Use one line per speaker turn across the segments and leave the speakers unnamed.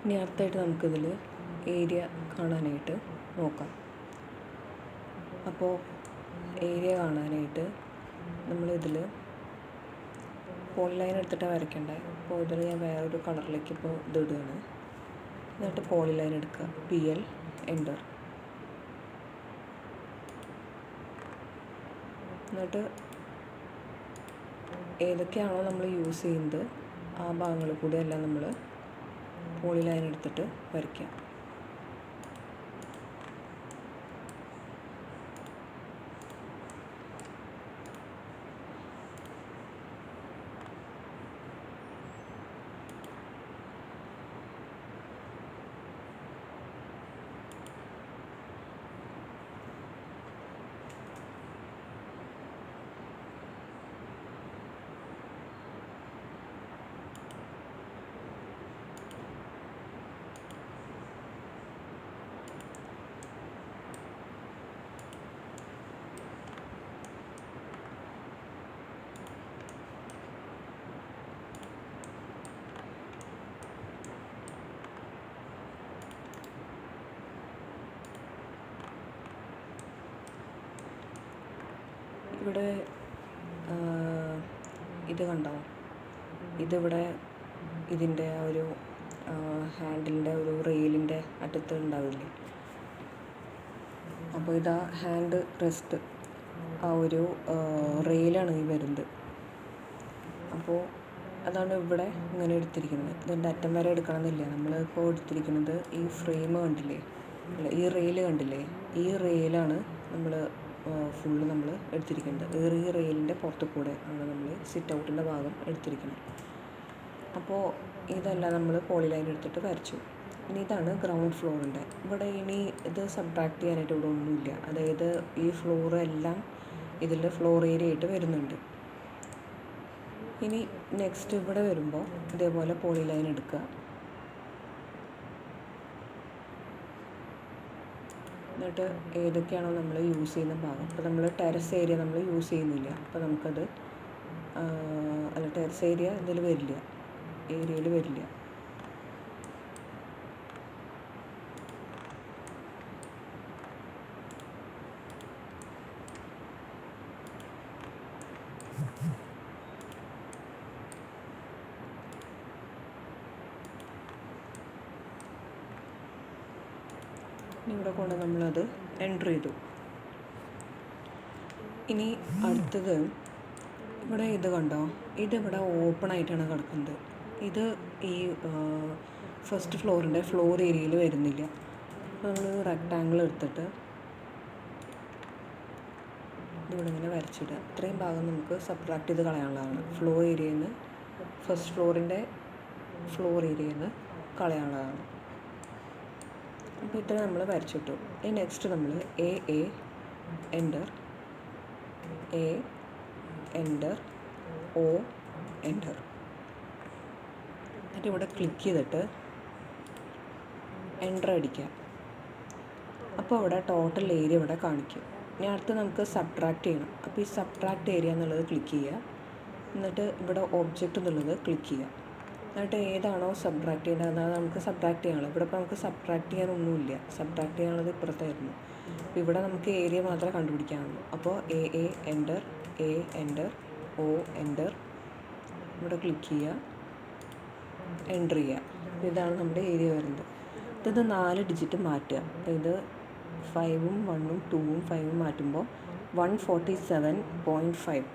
ഇനി അടുത്തായിട്ട് നമുക്കിതിൽ ഏരിയ കാണാനായിട്ട് നോക്കാം. അപ്പോൾ ഏരിയ കാണാനായിട്ട് നമ്മളിതിൽ പോളിലൈൻ എടുത്തിട്ട് വരയ്ക്കണ്ടേ. അപ്പോൾ ഇതിൽ ഞാൻ വേറൊരു കളറിലേക്ക് ഇപ്പോൾ ഇത് ഇടുകയാണ്. എന്നിട്ട് പോളിലൈൻ എടുക്കുക, PL എൻ്റർ. എന്നിട്ട് ഏതൊക്കെയാണോ നമ്മൾ യൂസ് ചെയ്യുന്നത് ആ ഭാഗങ്ങളിൽ കൂടെ എല്ലാം നമ്മൾ പോളിലൈൻ എടുത്തിട്ട് വരയ്ക്കാം. ഇവിടെ ഇത് കണ്ടോ, ഇതിവിടെ ഇതിൻ്റെ ആ ഒരു ഹാൻഡിലിൻ്റെ ഒരു റെയിലിൻ്റെ അറ്റത്ത് ഉണ്ടാവില്ലേ. അപ്പോൾ ഇതാ ഹാൻഡ് റെസ്റ്റ് ആ ഒരു റെയിലാണ് ഈ വരുന്നത്. അപ്പോൾ അതാണ് ഇവിടെ ഇങ്ങനെ എടുത്തിരിക്കുന്നത്. ഇതിൻ്റെ അറ്റം വരെ എടുക്കണമെന്നില്ല. നമ്മളിപ്പോൾ എടുത്തിരിക്കുന്നത് ഈ ഫ്രെയിം കണ്ടില്ലേ, അല്ല ഈ റെയിൽ കണ്ടില്ലേ, ഈ റെയിലാണ് നമ്മൾ ഫുള്ള് നമ്മൾ എടുത്തിരിക്കുന്നത്. ഈ റെയിലിൻ്റെ പുറത്ത് കൂടെ ആണ് നമ്മൾ സിറ്റ് ഔട്ടിൻ്റെ ഭാഗം എടുത്തിരിക്കുന്നത്. അപ്പോൾ ഇതെല്ലാം നമ്മൾ പോളിലൈൻ എടുത്തിട്ട് വരച്ചു. ഇനി ഇതാണ് ഗ്രൗണ്ട് ഫ്ലോറിൻ്റെ. ഇവിടെ ഇനി ഇത് സബ്ട്രാക്ട് ചെയ്യാനായിട്ട് ഇവിടെ ഒന്നുമില്ല. അതായത് ഈ ഫ്ലോർ എല്ലാം ഇതിൽ ഫ്ലോർ ഏരിയ ആയിട്ട് വരുന്നുണ്ട്. ഇനി നെക്സ്റ്റ് ഇവിടെ വരുമ്പോൾ ഇതേപോലെ പോളിലൈൻ എടുക്കുക. എന്നിട്ട് ഏതൊക്കെയാണോ നമ്മൾ യൂസ് ചെയ്യുന്ന ഭാഗം, ഇപ്പോൾ നമ്മൾ ടെറസ് ഏരിയ നമ്മൾ യൂസ് ചെയ്യുന്നില്ല. അപ്പോൾ നമുക്കത് അല്ല, ടെറസ് ഏരിയ ഇതിൽ വരില്ല, ഏരിയയിൽ വരില്ല. ഇവിടെ കൊണ്ട് നമ്മളത് എൻ്റർ ചെയ്തു. ഇനി അടുത്തത് ഇവിടെ ഇത് കണ്ടോ, ഇതിവിടെ ഓപ്പൺ ആയിട്ടാണ് കിടക്കുന്നത്. ഇത് ഈ ഫസ്റ്റ് ഫ്ലോറിൻ്റെ ഫ്ലോർ ഏരിയയിൽ വരുന്നില്ല. അപ്പോൾ നമ്മൾ റെക്റ്റാങ്കിൾ എടുത്തിട്ട് ഇതിവിടെ ഇങ്ങനെ വരച്ചിടുക. ഇത്രയും ഭാഗം നമുക്ക് സബ്ട്രാക്ട് ചെയ്ത് കളയാനുള്ളതാണ്. ഫ്ലോർ ഏരിയയിൽ നിന്ന് ഫസ്റ്റ് ഫ്ലോറിൻ്റെ ഫ്ലോർ ഏരിയയിൽ നിന്ന് കളയാനുള്ളതാണ്. അപ്പോൾ ഇത്ര നമ്മൾ വരച്ചിട്ടു. ഇനി നെക്സ്റ്റ് നമ്മൾ A enter, A enter, O enter. എന്നിട്ട് ഇവിടെ ക്ലിക്ക് ചെയ്തിട്ട് എൻ്റർ അടിക്കുക. അപ്പോൾ ഇവിടെ ടോട്ടൽ ഏരിയ ഇവിടെ കാണിക്കും. ഇനി അടുത്ത് നമുക്ക് സബ്ട്രാക്ട് ചെയ്യണം. അപ്പോൾ ഈ സബ്ട്രാക്ട് ഏരിയ എന്നുള്ളത് ക്ലിക്ക് ചെയ്യുക. എന്നിട്ട് ഇവിടെ ഒബ്ജക്റ്റ് എന്നുള്ളത് ക്ലിക്ക് ചെയ്യുക. എന്നിട്ട് ഏതാണോ സബ്ട്രാക്ട് ചെയ്യേണ്ടത് അതാണ് നമുക്ക് സബ്ട്രാക്ട് ചെയ്യാനുള്ളത്. ഇവിടെ ഇപ്പോൾ നമുക്ക് സബ്ട്രാക്ട് ചെയ്യാനൊന്നുമില്ല. സബ്ട്രാക്ട് ചെയ്യാനുള്ളത് ഇപ്പുറത്തായിരുന്നു. അപ്പോൾ ഇവിടെ നമുക്ക് ഏരിയ മാത്രമേ കണ്ടുപിടിക്കാനുള്ളൂ. അപ്പോൾ A enter, A enter, O enter. ഇവിടെ ക്ലിക്ക് ചെയ്യുക, എൻ്റർ ചെയ്യുക. ഇതാണ് നമ്മുടെ ഏരിയ വരുന്നത്. ഇത് 4 ഡിജിറ്റ് മാറ്റുക. ഇത് 5ഉം 1ഉം 2ഉം 5ഉം മാറ്റുമ്പോൾ 147.5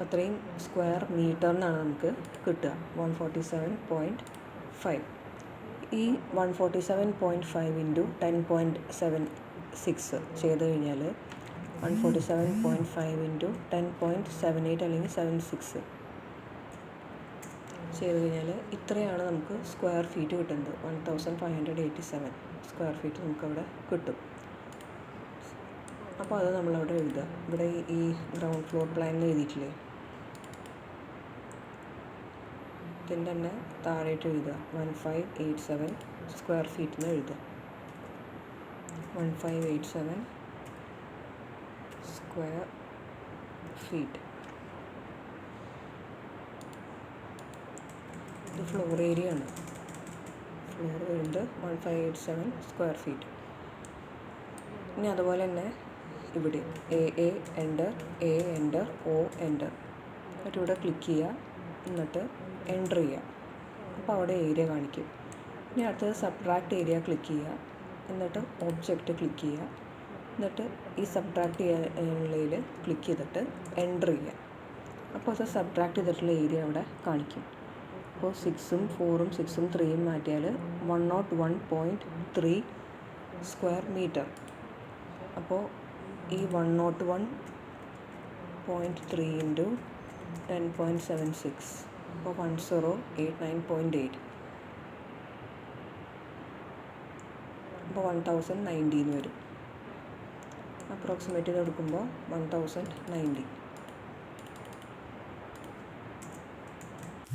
അത്രയും സ്ക്വയർ മീറ്ററിനാണ് നമുക്ക് കിട്ടുക. 147.5. ഈ 147.5 ഇൻറ്റു 10.76 ചെയ്ത് കഴിഞ്ഞാൽ 147.5 ഇൻറ്റു 10.78 അല്ലെങ്കിൽ 76 ചെയ്ത് കഴിഞ്ഞാൽ ഇത്രയാണ് നമുക്ക് സ്ക്വയർ ഫീറ്റ് കിട്ടുന്നത്. 1587 സ്ക്വയർ ഫീറ്റ് നമുക്കവിടെ കിട്ടും. അപ്പോൾ അത് നമ്മളവിടെ എഴുതുക. ഇവിടെ ഈ ഗ്രൗണ്ട് ഫ്ലോർ പ്ലാനിൽ എഴുതിയിട്ടില്ലേ, ഇതിൻ്റെ തന്നെ താഴെയിട്ട് എഴുതുക 1587 സ്ക്വയർ ഫീറ്റ് എന്ന് എഴുതുക. 1587 സ്ക്വയർ ഫീറ്റ്. ഇത് ഫ്ലോർ ഏരിയ ആണ്. ഫ്ലോർ വരുന്നത് 1587 സ്ക്വയർ ഫീറ്റ്. ഇനി അതുപോലെ തന്നെ ഇവിടെ എ എൻ്റർ, ഒ എൻ്റർ, എന്നിട്ട് ഇവിടെ ക്ലിക്ക് ചെയ്യുക, എന്നിട്ട് എൻ്റർ ചെയ്യുക. അപ്പോൾ അവിടെ ഏരിയ കാണിക്കും. ഇനി അടുത്തത് സബ്ട്രാക്ട് ഏരിയ ക്ലിക്ക് ചെയ്യുക, എന്നിട്ട് ഒബ്ജക്റ്റ് ക്ലിക്ക് ചെയ്യുക, എന്നിട്ട് ഈ സബ്ട്രാക്ട് ചെയ്യുന്നതിൽ ക്ലിക്ക് ചെയ്തിട്ട് എൻ്റർ ചെയ്യുക. അപ്പോൾ അത് സബ്ട്രാക്ട് ചെയ്തിട്ടുള്ള ഏരിയ അവിടെ കാണിക്കും. അപ്പോൾ 6ഉം 4ഉം 6ഉം 3ഉം മാറ്റിയാൽ 101.3 സ്ക്വയർ മീറ്റർ. അപ്പോൾ ഈ 101.3 ഇൻറ്റു 10.76, അപ്പോൾ 1089.8, അപ്പോൾ 1090 വരും. അപ്രോക്സിമേറ്റ് ചെയ്ത് എടുക്കുമ്പോൾ 1090.